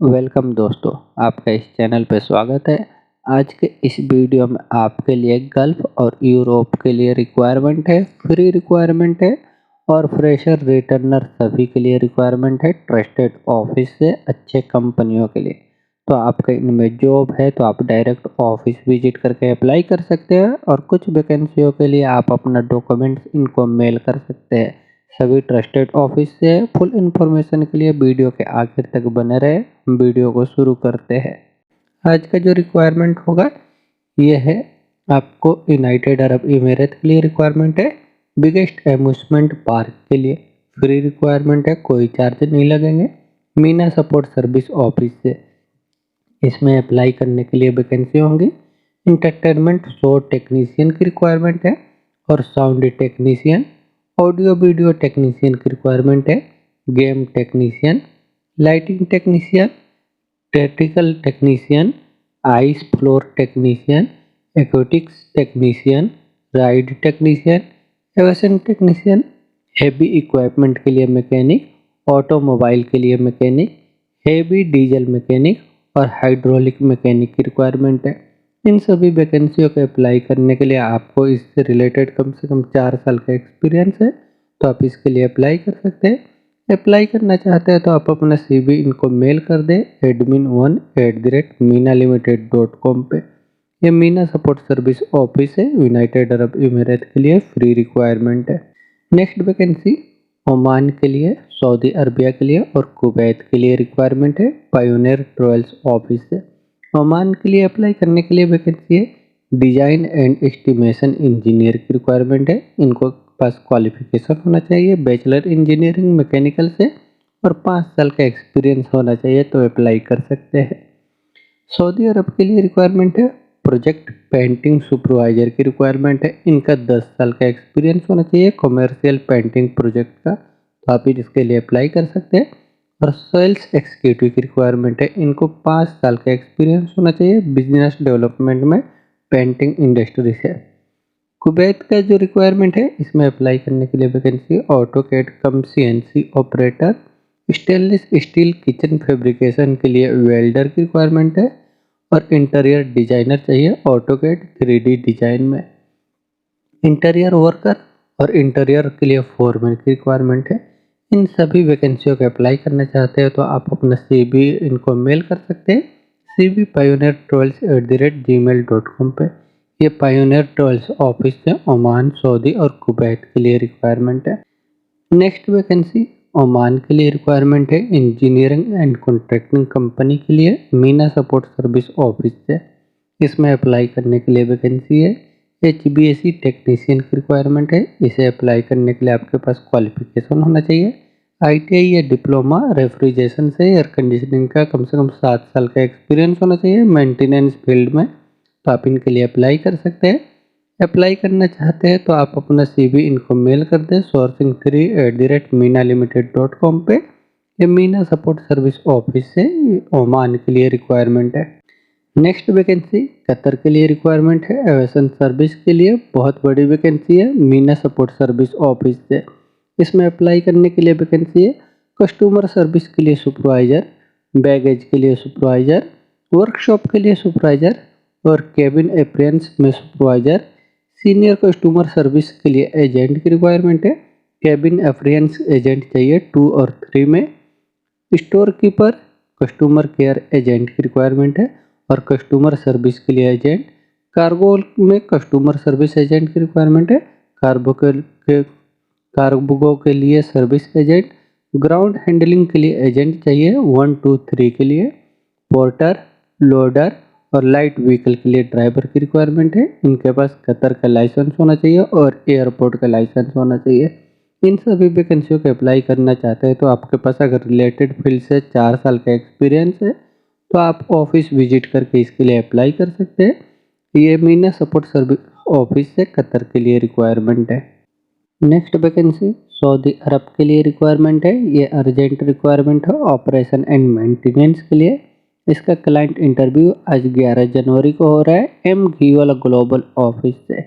Welcome दोस्तों, आपका इस चैनल पे स्वागत है। आज के इस वीडियो में आपके लिए गल्फ और यूरोप के लिए रिक्वायरमेंट है, फ्री रिक्वायरमेंट है और फ्रेशर रिटर्नर सभी के लिए रिक्वायरमेंट है, ट्रस्टेड ऑफिस से अच्छे कंपनियों के लिए। तो आपके इनमें जॉब है तो आप डायरेक्ट ऑफिस विजिट करके अप्लाई कर सकते हैं और कुछ वैकेंसियों के लिए आप अपना डॉक्यूमेंट्स इनको मेल कर सकते हैं। सभी ट्रस्टेड ऑफिस से फुल इन्फॉर्मेशन के लिए वीडियो के आखिर तक बने रहे। वीडियो को शुरू करते हैं। आज का जो रिक्वायरमेंट होगा ये है आपको यूनाइटेड अरब इमिरेट के लिए रिक्वायरमेंट है, बिगेस्ट एम्यूजमेंट पार्क के लिए फ्री रिक्वायरमेंट है, कोई चार्ज नहीं लगेंगे। मीना सपोर्ट सर्विस ऑफिस से इसमें अप्लाई करने के लिए वैकेंसी होंगी। इंटरटेनमेंट शो टेक्नीशियन की रिक्वायरमेंट है और sound technician, audio video technician की रिक्वायरमेंट है, game technician, lighting technician, technical technician, ice floor technician, aquatics technician, ride technician, aviation technician, heavy equipment के लिए मैकेनिक, ऑटोमोबाइल के लिए मैकेनिक, हेवी डीजल मैकेनिक और हाइड्रोलिक मैकेनिक की requirement है। इन सभी वैकेंसियों को अप्लाई करने के लिए आपको इससे रिलेटेड कम से कम 4 साल का एक्सपीरियंस है, तो आप इसके लिए अप्लाई कर सकते हैं। अप्लाई करना चाहते हैं तो आप अपना CV इनको मेल कर दें admin1@minalimited.com पे। ये मीना सपोर्ट सर्विस ऑफिस है, यूनाइटेड अरब इमिरेट के लिए फ्री रिक्वायरमेंट है। नेक्स्ट वैकेंसी ओमान के लिए, सऊदी अरबिया के लिए और कुवैत के लिए रिक्वायरमेंट है, पायोनियर ट्रेवल्स ऑफिस से। ओमान के लिए अप्लाई करने के लिए वैकेंसी है, डिजाइन एंड एस्टिमेशन इंजीनियर की रिक्वायरमेंट है। इनको पास क्वालिफिकेशन होना चाहिए बैचलर इंजीनियरिंग मैकेनिकल से और 5 साल का एक्सपीरियंस होना चाहिए, तो अप्लाई कर सकते हैं। सऊदी अरब के लिए रिक्वायरमेंट है, प्रोजेक्ट पेंटिंग सुपरवाइजर की रिक्वायरमेंट है। इनका 10 साल का एक्सपीरियंस होना चाहिए कॉमर्शियल पेंटिंग प्रोजेक्ट का, तो आप इसके लिए अप्लाई कर सकते हैं। और सेल्स एग्जीक्यूटिव की रिक्वायरमेंट है, इनको 5 साल का एक्सपीरियंस होना चाहिए बिजनेस डेवलपमेंट में पेंटिंग इंडस्ट्री से। कुवैत का जो रिक्वायरमेंट है इसमें अप्लाई करने के लिए वैकेंसी ऑटोकैड कम CNC operator, stainless steel kitchen fabrication के लिए वेल्डर की रिक्वायरमेंट है और इंटीरियर डिजाइनर चाहिए ऑटोकैड 3D डिजाइन में। इंटीरियर वर्कर और इंटीरियर के लिए फोरमैन की रिक्वायरमेंट है। इन सभी वैकेंसियों को अप्लाई करना चाहते हैं तो आप अपना CV इनको मेल कर सकते हैं CV pioneertravels@gmail.com पे। ये पायोनियर ट्रेवल्स ऑफिस से ओमान, सऊदी और कुवैत के लिए रिक्वायरमेंट है। नेक्स्ट वैकेंसी ओमान के लिए रिक्वायरमेंट है, इंजीनियरिंग एंड कॉन्ट्रैक्टिंग कंपनी के लिए, मीना सपोर्ट सर्विस ऑफिस से। इसमें अप्लाई करने के लिए वैकेंसी है, HVAC टेक्नीशियन की रिक्वायरमेंट है। इसे अप्लाई करने के लिए आपके पास क्वालिफिकेशन होना चाहिए ITI या डिप्लोमा रेफ्रिजरेशन से एयर कंडीशनिंग का कम से कम 7 साल का एक्सपीरियंस होना चाहिए मेंटेनेंस फील्ड में, तो आप इनके लिए अप्लाई कर सकते हैं। अप्लाई करना चाहते हैं तो आप अपना CV इनको मेल कर दें sourcing3@minalimited.com पे। ये मीना सपोर्ट सर्विस ऑफिस से ओमान के लिए रिक्वायरमेंट है। नेक्स्ट वैकेंसी कतर के लिए रिक्वायरमेंट है, एविएशन सर्विस के लिए बहुत बड़ी वैकेंसी है, मीना सपोर्ट सर्विस ऑफिस से। इसमें अप्लाई करने के लिए वैकेंसी है, कस्टमर सर्विस के लिए सुपरवाइजर, बैगेज के लिए सुपरवाइजर, वर्कशॉप के लिए सुपरवाइजर और केबिन अप्रियंस में सुपरवाइजर। सीनियर कस्टमर सर्विस के लिए एजेंट की रिक्वायरमेंट है, केबिन अप्रियंस एजेंट चाहिए 2 और 3 में। Store keeper, customer care agent की रिक्वायरमेंट है और कस्टमर सर्विस के लिए एजेंट। कार्गो में कस्टमर सर्विस एजेंट की रिक्वायरमेंट है, कार्गो के लिए सर्विस एजेंट। ग्राउंड हैंडलिंग के लिए एजेंट चाहिए 1, 2, 3 के लिए। पोर्टर, लोडर और लाइट व्हीकल के लिए ड्राइवर की रिक्वायरमेंट है। इनके पास कतर का लाइसेंस होना चाहिए और एयरपोर्ट का लाइसेंस होना चाहिए। इन सभी वैकेंसियों को अप्लाई करना चाहते हैं तो आपके पास अगर रिलेटेड फील्ड से 4 साल का एक्सपीरियंस है तो आप ऑफिस विजिट करके इसके लिए अप्लाई कर सकते हैं। ये मीना सपोर्ट सर्विस ऑफिस से कतर के लिए रिक्वायरमेंट है। नेक्स्ट वैकेंसी सऊदी अरब के लिए रिक्वायरमेंट है, ये अर्जेंट रिक्वायरमेंट है ऑपरेशन एंड मेंटेनेंस के लिए। इसका क्लाइंट इंटरव्यू आज 11 जनवरी को हो रहा है, M ग्लोबल ऑफिस से।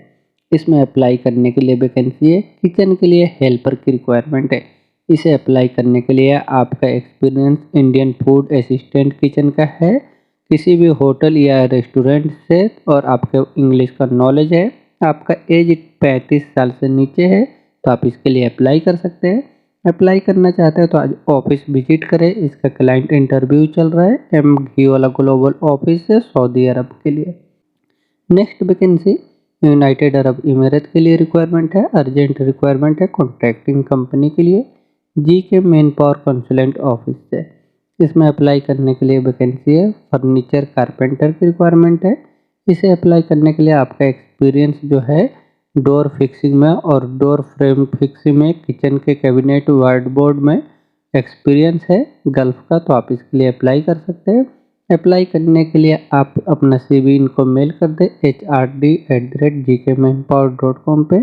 इसमें अप्लाई करने के लिए वैकेंसी है, किचन के लिए हेल्पर की रिक्वायरमेंट है। इसे अप्लाई करने के लिए आपका experience Indian food assistant kitchen का है, किसी भी होटल या रेस्टोरेंट से, और आपके इंग्लिश का नॉलेज है, आपका एज 35 साल से नीचे है, तो आप इसके लिए अप्लाई कर सकते हैं। अप्लाई करना चाहते हैं तो आज ऑफिस विजिट करें। इसका क्लाइंट इंटरव्यू चल रहा है घी वाला ग्लोबल ऑफिस से सऊदी अरब के लिए। Next vacancy United Arab emirate के लिए रिक्वायरमेंट है, अर्जेंट रिक्वायरमेंट है कॉन्ट्रैक्टिंग कंपनी के लिए, जी के मेन पावर कंसल्टेंट ऑफिस से। इसमें अप्लाई करने के लिए वैकेंसी है फर्नीचर कारपेंटर की रिक्वायरमेंट है। इसे अप्लाई करने के लिए आपका एक्सपीरियंस जो है डोर फिक्सिंग में और डोर फ्रेम फिक्सिंग में, किचन के कैबिनेट वार्ड बोर्ड में एक्सपीरियंस है गल्फ का, तो आप इसके लिए अप्लाई कर सकते हैं। अप्लाई करने के लिए आप अपना CV इनको मेल कर दें hrd@gkmanpower.com पे।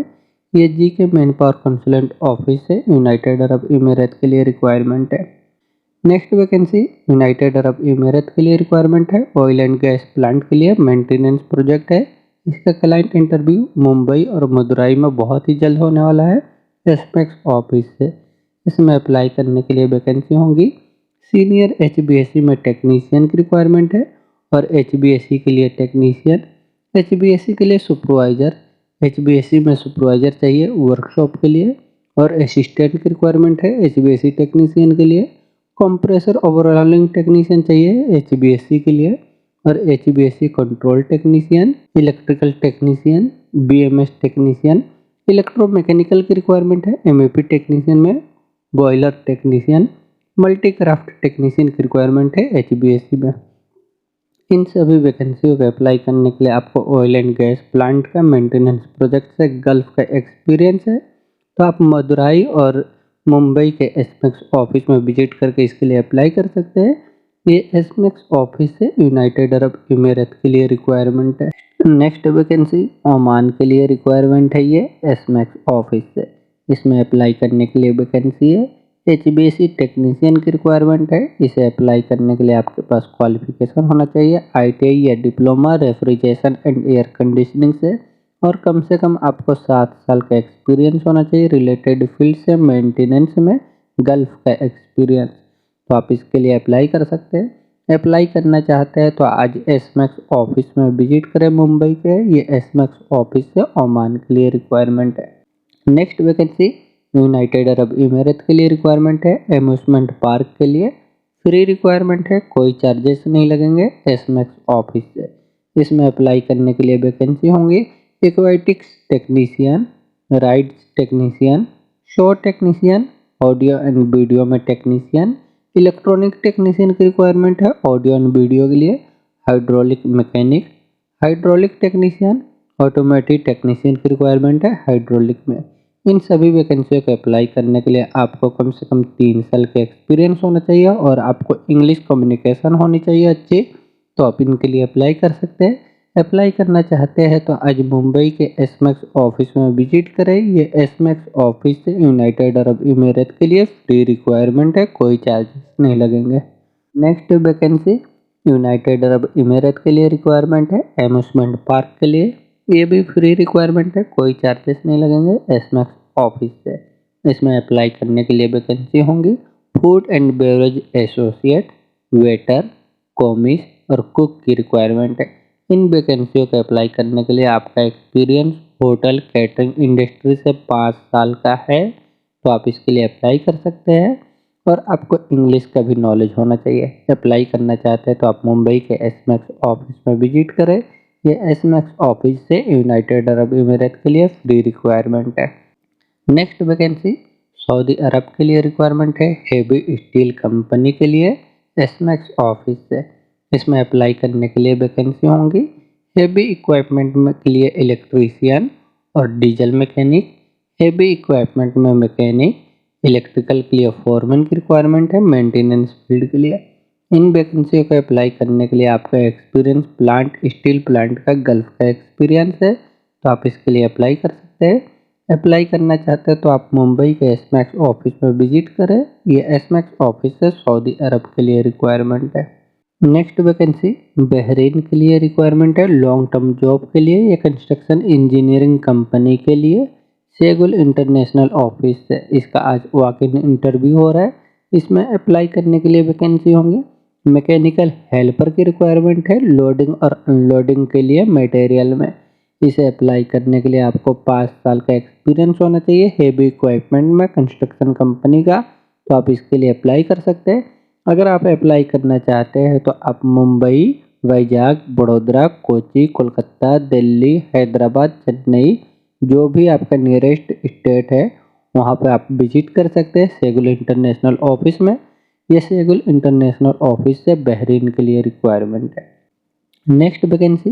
ये GK man power consultant office है, यूनाइटेड अरब इमिरेट के लिए रिक्वायरमेंट है। Next vacancy United Arab emirate के लिए रिक्वायरमेंट है ऑयल एंड गैस प्लांट के लिए मेंटेनेंस प्रोजेक्ट है। इसका क्लाइंट इंटरव्यू मुंबई और मदुरई में बहुत ही जल्द होने वाला है एस्पेक्स ऑफिस से। इसमें अप्लाई करने के लिए वैकेंसी होंगी सीनियर HBSc में टेक्नीशियन की रिक्वायरमेंट है और HBSc के लिए टेक्नीशियन, HBSc के लिए सुपरवाइजर, HBSc में सुपरवाइजर चाहिए वर्कशॉप के लिए, और असिस्टेंट की रिक्वायरमेंट है HBSc टेक्नीशियन के लिए। कंप्रेसर ओवरऑलिंग टेक्नीशियन चाहिए HBSc के लिए, और HBSc control technician, electrical technician, BMS technician, electromechanical की रिक्वायरमेंट है MEP टेक्नीशियन में, boiler technician, multi craft technician की रिक्वायरमेंट है HBSc में। इन सभी वैकेंसियों को अप्लाई करने के लिए आपको ऑयल एंड गैस प्लांट का मेंटेनेंस प्रोजेक्ट से गल्फ का एक्सपीरियंस है, तो आप मदुरई और मुंबई के एस्पेक्स ऑफिस में विजिट करके इसके लिए अप्लाई कर सकते हैं। ये एस्पेक्स ऑफिस से यूनाइटेड अरब इमिरेट के लिए रिक्वायरमेंट है। नेक्स्ट वैकेंसी ओमान के लिए रिक्वायरमेंट है, ये एस्पेक्स ऑफिस से। इसमें अप्लाई करने के लिए वैकेंसी है HBSc टेक्नीशियन की रिक्वायरमेंट है। इसे अप्लाई करने के लिए आपके पास क्वालिफिकेशन होना चाहिए ITI या diploma refrigeration and air conditioning से, और कम से कम आपको 7 साल का एक्सपीरियंस होना चाहिए रिलेटेड फील्ड से, मेंटेनेंस में गल्फ का एक्सपीरियंस, तो आप इसके लिए अप्लाई कर सकते हैं। अप्लाई करना चाहते हैं तो आज एस्मेक्स ऑफिस में विजिट करें मुंबई के। ये एस्मेक्स ऑफिस से ओमान के लिए रिक्वायरमेंट है। Next vacancy United Arab emirate के लिए रिक्वायरमेंट है एम्यूजमेंट पार्क के लिए, फ्री रिक्वायरमेंट है, कोई चार्जेस नहीं लगेंगे एस्मेक्स ऑफिस से। इसमें अप्लाई करने के लिए वैकेंसी होंगी aquatics technician, rides technician, show technician, audio and video में टेक्नीशियन, इलेक्ट्रॉनिक टेक्नीशियन की रिक्वायरमेंट है ऑडियो एंड वीडियो के लिए, hydraulic mechanic, hydraulic technician, automatic technician की रिक्वायरमेंट है हाइड्रोलिक में। इन सभी वैकेंसियों को अप्लाई करने के लिए आपको कम से कम 3 साल के एक्सपीरियंस होना चाहिए और आपको इंग्लिश कम्युनिकेशन होनी चाहिए अच्छी, तो आप इनके लिए अप्लाई कर सकते हैं। अप्लाई करना चाहते हैं तो आज मुंबई के एस्मेक्स ऑफिस में विजिट करें। ये एस्मेक्स ऑफिस से यूनाइटेड अरब इमिरेट के लिए फ्री रिक्वायरमेंट है, कोई चार्जेस नहीं लगेंगे। Next vacancy United Arab emirate के लिए रिक्वायरमेंट है एम्यूजमेंट पार्क के लिए, ये भी फ्री रिक्वायरमेंट है, कोई चार्जेस नहीं लगेंगे एस्मेक्स ऑफिस से। इसमें अप्लाई करने के लिए वैकेंसी होंगी food and beverage associate, waiter, commis और कुक की रिक्वायरमेंट है। इन वैकेंसियों को अप्लाई करने के लिए आपका एक्सपीरियंस होटल कैटरिंग इंडस्ट्री से 5 साल का है, तो आप इसके लिए अप्लाई कर सकते हैं, और आपको इंग्लिश का भी नॉलेज होना चाहिए। अप्लाई करना चाहते हैं तो आप मुंबई के एस्मेक्स ऑफिस में विजिट करें। ये एस्मेक्स ऑफिस से यूनाइटेड अरब इमिरेट के लिए फ्री रिक्वायरमेंट है। नेक्स्ट वैकेंसी सऊदी अरब के लिए रिक्वायरमेंट है हेवी स्टील कंपनी के लिए एस्मेक्स ऑफिस से। इसमें अप्लाई करने के लिए वैकेंसी होंगी हेवी इक्विपमेंट में के लिए इलेक्ट्रीशियन और डीजल मैकेनिक, हेवी इक्विपमेंट में मैकेनिक, इलेक्ट्रिकल के लिए फोरमैन की रिक्वायरमेंट है मेंटेनेंस फील्ड के लिए। इन वैकेंसियों को अप्लाई करने के लिए आपका एक्सपीरियंस प्लांट स्टील प्लांट का गल्फ का एक्सपीरियंस है, तो आप इसके लिए अप्लाई कर सकते हैं। अप्लाई करना चाहते हैं तो आप मुंबई के एस्मेक्स ऑफिस में विजिट करें। ये एस्मेक्स ऑफिस से सऊदी अरब के लिए रिक्वायरमेंट है। नेक्स्ट वैकेंसी बहरीन के लिए रिक्वायरमेंट है लॉन्ग टर्म जॉब के लिए, ये कंस्ट्रक्शन इंजीनियरिंग कंपनी के लिए सेगुल इंटरनेशनल ऑफिस से इसका आज वॉक इन इंटरव्यू हो रहा है। इसमें अप्लाई करने के लिए वैकेंसी होंगी। मैकेनिकल हेल्पर की रिक्वायरमेंट है लोडिंग और अनलोडिंग के लिए मटेरियल में। इसे अप्लाई करने के लिए आपको 5 साल का एक्सपीरियंस होना चाहिए हेवी इक्विपमेंट में कंस्ट्रक्शन कंपनी का, तो आप इसके लिए अप्लाई कर सकते हैं। अगर आप अप्लाई करना चाहते हैं तो आप मुंबई, वैजाग, बड़ोदरा, कोची, कोलकाता, दिल्ली, हैदराबाद, चेन्नई, जो भी आपका नियरेस्ट स्टेट है वहाँ पे आप विजिट कर सकते हैं सेगुल इंटरनेशनल ऑफिस में। ये सेगुल इंटरनेशनल ऑफिस से बहरीन के लिए रिक्वायरमेंट है। नेक्स्ट वैकेंसी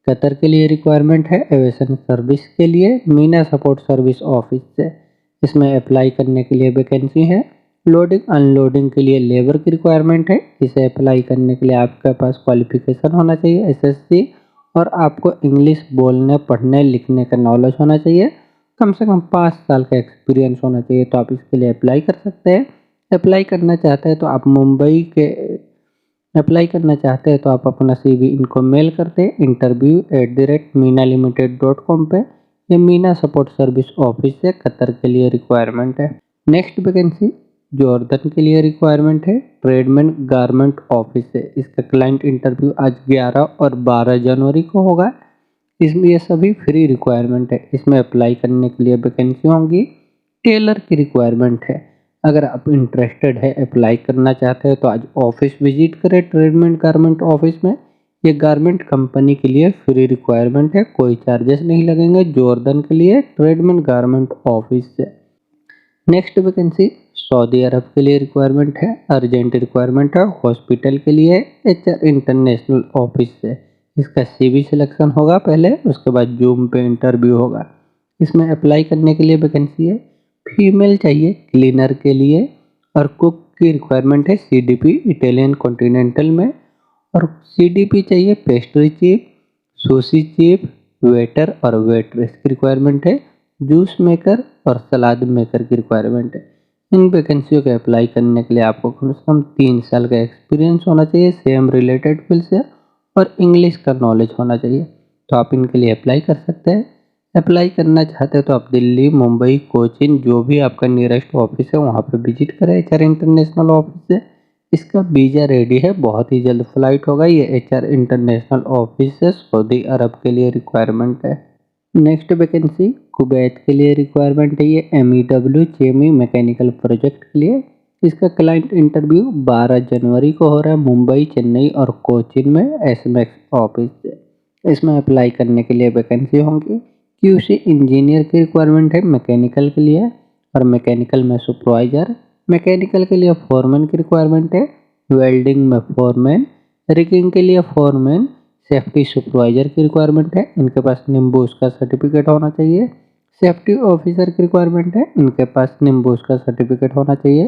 कतर के लिए रिक्वायरमेंट है एविएशन सर्विस के लिए मीना सपोर्ट सर्विस ऑफिस से। इसमें अप्लाई करने के लिए वैकेंसी है लोडिंग अनलोडिंग के लिए लेबर की रिक्वायरमेंट है। इसे अप्लाई करने के लिए आपके पास क्वालिफिकेशन होना चाहिए एसएससी, और आपको इंग्लिश बोलने पढ़ने लिखने का नॉलेज होना चाहिए। कम से कम 5 साल का एक्सपीरियंस होना चाहिए, तो आप इसके लिए अप्लाई कर सकते हैं। अप्लाई करना चाहते हैं तो आप अप्लाई करना चाहते हैं तो आप अपना CV इनको मेल करते हैं interview@minaLimited.com पे। ये मीना सपोर्ट सर्विस ऑफिस से कतर के लिए रिक्वायरमेंट है। नेक्स्ट वैकेंसी जॉर्डन के लिए रिक्वायरमेंट है ट्रेडमैन गारमेंट ऑफिस से। इसका क्लाइंट इंटरव्यू आज 11 और 12 जनवरी को होगा। इसमें ये सभी फ्री रिक्वायरमेंट है। इसमें अप्लाई करने के लिए वैकेंसी होंगी टेलर की रिक्वायरमेंट है। अगर आप इंटरेस्टेड है अप्लाई करना चाहते हैं तो आज ऑफिस विजिट करें ट्रेडमेंट गारमेंट ऑफिस में। ये गारमेंट कंपनी के लिए फ्री रिक्वायरमेंट है, कोई चार्जेस नहीं लगेंगे जॉर्डन के लिए ट्रेडमेंट गारमेंट ऑफिस से। नेक्स्ट वैकेंसी सऊदी अरब के लिए रिक्वायरमेंट है अर्जेंट रिक्वायरमेंट है हॉस्पिटल के लिए HR इंटरनेशनल ऑफिस से। इसका CV सिलेक्शन होगा पहले, उसके बाद जूम पे इंटरव्यू होगा। इसमें अप्लाई करने के लिए वैकेंसी है फीमेल चाहिए क्लीनर के लिए, और कुक की रिक्वायरमेंट है CDP इटालियन कॉन्टिनेंटल में, और CDP चाहिए pastry chief, sushi chief, waiter और वेटरेस की रिक्वायरमेंट है। जूस मेकर और सलाद मेकर की रिक्वायरमेंट है। इन वैकेंसियों के अप्लाई करने के लिए आपको कम से कम 3 साल का एक्सपीरियंस होना चाहिए सेम रिलेटेड फील्ड से, और इंग्लिश का नॉलेज होना चाहिए, तो आप इनके लिए अप्लाई कर सकते हैं। अप्लाई करना चाहते हैं तो आप दिल्ली, मुंबई, कोचीन, जो भी आपका नियरेस्ट ऑफिस है वहाँ पे विजिट करें HR इंटरनेशनल ऑफिस से। इसका वीज़ा रेडी है, बहुत ही जल्द फ्लाइट होगा। ये HR इंटरनेशनल ऑफिस से सऊदी अरब के लिए रिक्वायरमेंट है। नेक्स्ट वैकेंसी कुवैत के लिए रिक्वायरमेंट है ये MEW चेमी मैकेनिकल प्रोजेक्ट के लिए। इसका क्लाइंट इंटरव्यू 12 जनवरी को हो रहा है मुंबई, चेन्नई और कोचीन में SMAX ऑफिस से। इसमें अप्लाई करने के लिए वैकेंसी होंगी QC इंजीनियर की रिक्वायरमेंट है मैकेनिकल के लिए, और मैकेनिकल में सुपरवाइजर, मैकेनिकल के लिए फोरमैन की रिक्वायरमेंट है, वेल्डिंग में फोरमैन, रिगिंग के लिए फोरमैन, सेफ्टी सुपरवाइजर की रिक्वायरमेंट है। इनके पास निम्बूस का सर्टिफिकेट होना चाहिए। सेफ्टी ऑफिसर की रिक्वायरमेंट है, इनके पास निम्बूस का सर्टिफिकेट होना चाहिए।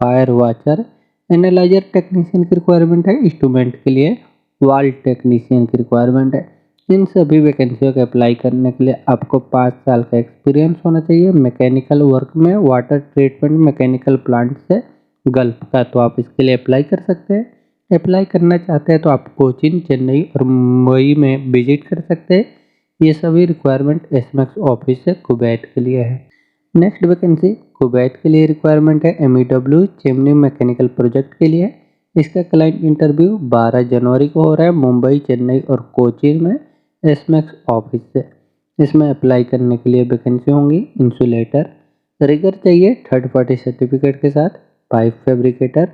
फायर वॉचर, एनालाइजर टेक्नीशियन की रिक्वायरमेंट है। इंस्ट्रूमेंट के लिए वाल टेक्नीशियन की रिक्वायरमेंट है। इन सभी वैकेंसियों के अप्लाई करने के लिए आपको 5 साल का एक्सपीरियंस होना चाहिए मैकेनिकल वर्क में, वाटर ट्रीटमेंट मैकेनिकल प्लांट से गल्फ का, तो आप इसके लिए अप्लाई कर सकते हैं। अप्लाई करना चाहते हैं तो आप कोचीन, चेन्नई और मुंबई में विजिट कर सकते हैं। ये सभी रिक्वायरमेंट SMAX ऑफिस से कुवैत के लिए है। नेक्स्ट वैकेंसी कुवैत के लिए रिक्वायरमेंट है MEW चिमनी मैकेनिकल प्रोजेक्ट के लिए। इसका क्लाइंट इंटरव्यू 12 जनवरी को हो रहा है मुंबई, चेन्नई और कोचीन में SMAX ऑफिस से। इसमें अप्लाई करने के लिए वैकेंसी होंगी इंसुलेटर, रिगर चाहिए थर्ड पार्टी सर्टिफिकेट के साथ, पाइप फैब्रिकेटर,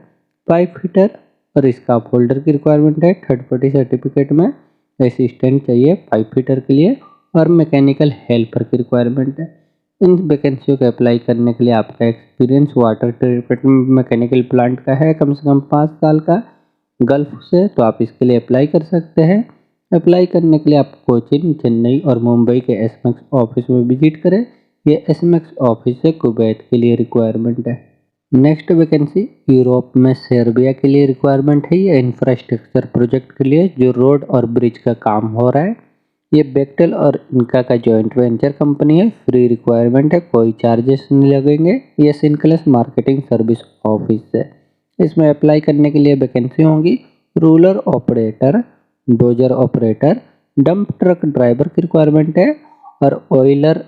पाइप फिटर और स्काफोल्डर की रिक्वायरमेंट है थर्ड पार्टी सर्टिफिकेट में। असिस्टेंट चाहिए पाइप फिटर के लिए, और मैकेनिकल हेल्पर की रिक्वायरमेंट है। इन वैकेंसियों के अप्लाई करने के लिए आपका experience water treatment mechanical plant का है कम से कम 5 साल का गल्फ से, तो आप इसके लिए अप्लाई कर सकते हैं। अप्लाई करने के लिए आप कोचीन, चेन्नई और मुंबई के SMAX ऑफिस में विजिट करें। ये SMAX ऑफिस से कुवैत के लिए रिक्वायरमेंट है। नेक्स्ट वैकेंसी यूरोप में सर्बिया के लिए रिक्वायरमेंट है। ये इंफ्रास्ट्रक्चर प्रोजेक्ट के लिए जो रोड और ब्रिज का काम हो रहा है। ये बेक्टेल और इनका का जॉइंट वेंचर कंपनी है। फ्री रिक्वायरमेंट है, कोई चार्जेस नहीं लगेंगे। ये सिनक्लेस मार्केटिंग सर्विस ऑफिस है। इसमें अप्लाई करने के लिए वैकेंसी होंगी ruler operator, dozer operator, dump truck driver की रिक्वायरमेंट है, और ऑयलर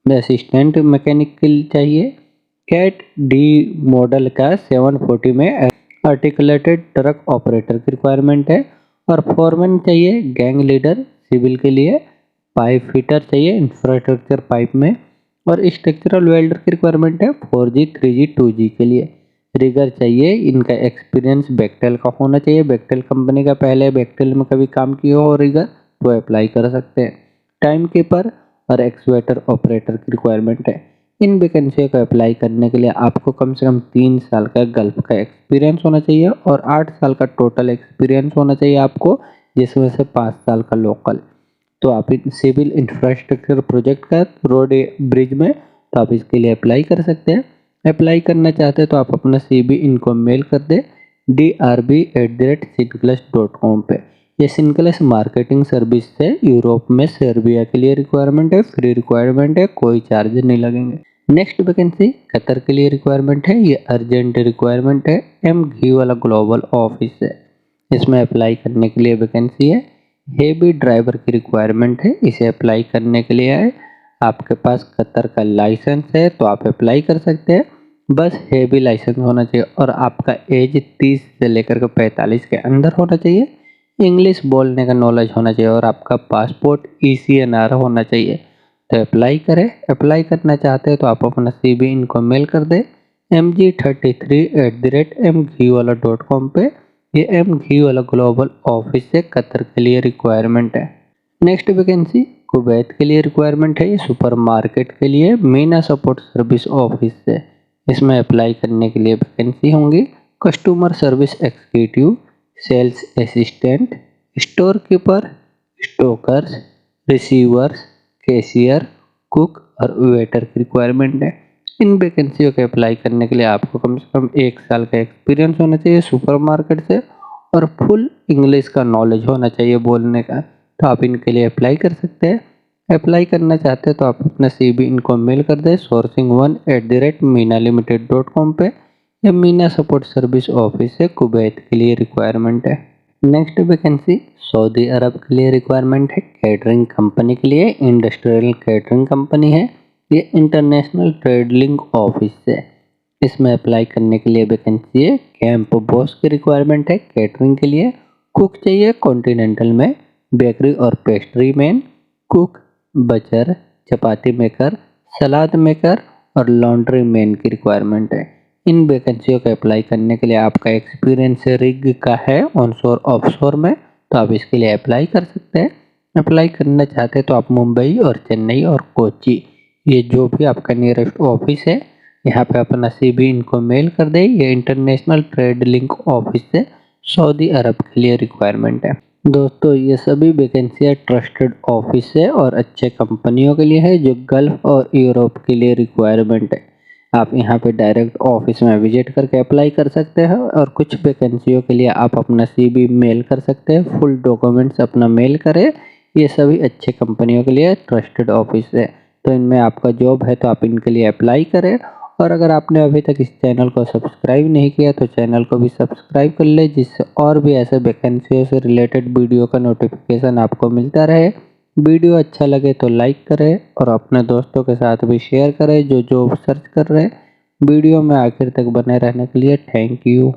असिस्टेंट मैकेनिकल चाहिए। कैट डी मॉडल का 740 में आर्टिकुलेटेड ट्रक ऑपरेटर की रिक्वायरमेंट है। और फोरमैन चाहिए, गैंग लीडर सिविल के लिए, पाइप फिटर चाहिए इंफ्रास्ट्रक्चर पाइप में, और स्ट्रक्चरल वेल्डर की रिक्वायरमेंट है 4G 3G 2G के लिए। रिगर चाहिए, इनका एक्सपीरियंस बेक्टेल का होना चाहिए, बेक्टेल कंपनी का, पहले बेक्टेल में कभी काम किया हो रिगर तो अप्लाई कर सकते हैं। टाइम कीपर और एक्सवेटर ऑपरेटर की रिक्वायरमेंट है। इन वैकेंसी को अप्लाई करने के लिए आपको कम से कम 3 साल का गल्फ का एक्सपीरियंस होना चाहिए और 8 साल का टोटल एक्सपीरियंस होना चाहिए आपको, जिसमें से 5 साल का लोकल। तो आप सिविल इंफ्रास्ट्रक्चर प्रोजेक्ट का रोड ब्रिज में, तो आप इसके लिए अप्लाई कर सकते हैं। अप्लाई करना चाहते हैं तो आप अपना CV इनको मेल कर दें drb@synclus.com पे। ये सिंक्लस मार्केटिंग सर्विस से यूरोप में सर्बिया के लिए रिक्वायरमेंट है, फ्री रिक्वायरमेंट है, कोई चार्ज नहीं लगेंगे। नेक्स्ट वैकेंसी कतर के लिए रिक्वायरमेंट है, ये अर्जेंट रिक्वायरमेंट है, घी वाला ग्लोबल ऑफिस है। इसमें अप्लाई करने के लिए वैकेंसी है। हेवी ड्राइवर की रिक्वायरमेंट है, इसे अप्लाई करने के लिए है। आपके पास कतर का लाइसेंस है तो आप अप्लाई कर सकते हैं, बस हेवी लाइसेंस होना चाहिए और आपका एज 30 से लेकर के 45 के अंदर होना चाहिए। इंग्लिश बोलने का नॉलेज होना चाहिए और आपका पासपोर्ट ECNR होना चाहिए। तो अप्लाई करें। अप्लाई करना चाहते हैं तो आप अपना CV इनको मेल कर दें mg33@mghiwala.com पे। ये mghiwala ग्लोबल ऑफिस से कतर के लिए रिक्वायरमेंट है। नेक्स्ट वैकेंसी कुवैत के लिए रिक्वायरमेंट है, ये सुपरमार्केट के लिए मीना सपोर्ट सर्विस ऑफिस से। इसमें अप्लाई करने के लिए वैकेंसी होंगी customer service executive, sales assistant, store keeper, stockers, receivers, cashier, cook और वेटर की रिक्वायरमेंट है। इन वैकेंसियों के अप्लाई करने के लिए आपको कम से कम 1 साल का एक्सपीरियंस होना चाहिए सुपरमार्केट से और फुल इंग्लिश का नॉलेज होना चाहिए बोलने का। तो आप इनके लिए अप्लाई कर सकते हैं। अप्लाई करना चाहते हैं तो आप अपना CV इनको मेल कर दें sourcing1@minalimited.com पे। या मीना सपोर्ट सर्विस ऑफिस से कुवैत के लिए रिक्वायरमेंट है। नेक्स्ट वैकेंसी सऊदी अरब के लिए रिक्वायरमेंट है, कैटरिंग कंपनी के लिए, इंडस्ट्रियल कैटरिंग कंपनी है, ये इंटरनेशनल ट्रेड लिंक ऑफिस से। इसमें अप्लाई करने के लिए वैकेंसी है, कैंप बॉस की रिक्वायरमेंट है कैटरिंग के लिए। कुक चाहिए कॉन्टिनेंटल में, बेकरी और पेस्ट्री मैन, कुक, बचर, चपाती मेकर, सलाद मेकर और लॉन्ड्री मैन की रिक्वायरमेंट है। इन वैकेंसियों को अप्लाई करने के लिए आपका एक्सपीरियंस रिग का है ऑनशोर ऑफशोर में, तो आप इसके लिए अप्लाई कर सकते हैं। अप्लाई करना चाहते हैं तो आप मुंबई और चेन्नई और कोची, ये जो भी आपका नियरेस्ट ऑफिस है, यहाँ पे अपना CV इनको मेल कर दे। ये इंटरनेशनल ट्रेड लिंक ऑफिस से सऊदी अरब के लिए रिक्वायरमेंट है। दोस्तों ये सभी वैकेंसियाँ ट्रस्टेड ऑफिस है और अच्छे कंपनियों के लिए है जो गल्फ और यूरोप के लिए रिक्वायरमेंट है। आप यहाँ पे डायरेक्ट ऑफिस में विजिट करके अप्लाई कर सकते हैं और कुछ वैकेंसियों के लिए आप अपना CV मेल कर सकते हैं, फुल डॉक्यूमेंट्स अपना मेल करें। ये सभी अच्छे कंपनियों के लिए ट्रस्टेड ऑफिस है, तो इनमें आपका जॉब है तो आप इनके लिए अप्लाई करें। और अगर आपने अभी तक इस चैनल को सब्सक्राइब नहीं किया तो चैनल को भी सब्सक्राइब कर ले, जिससे और भी ऐसे वैकेंसियों से रिलेटेड वीडियो का नोटिफिकेशन आपको मिलता रहे। वीडियो अच्छा लगे तो लाइक करें और अपने दोस्तों के साथ भी शेयर करें जो जॉब सर्च कर रहे हैं। वीडियो में आखिर तक बने रहने के लिए थैंक यू।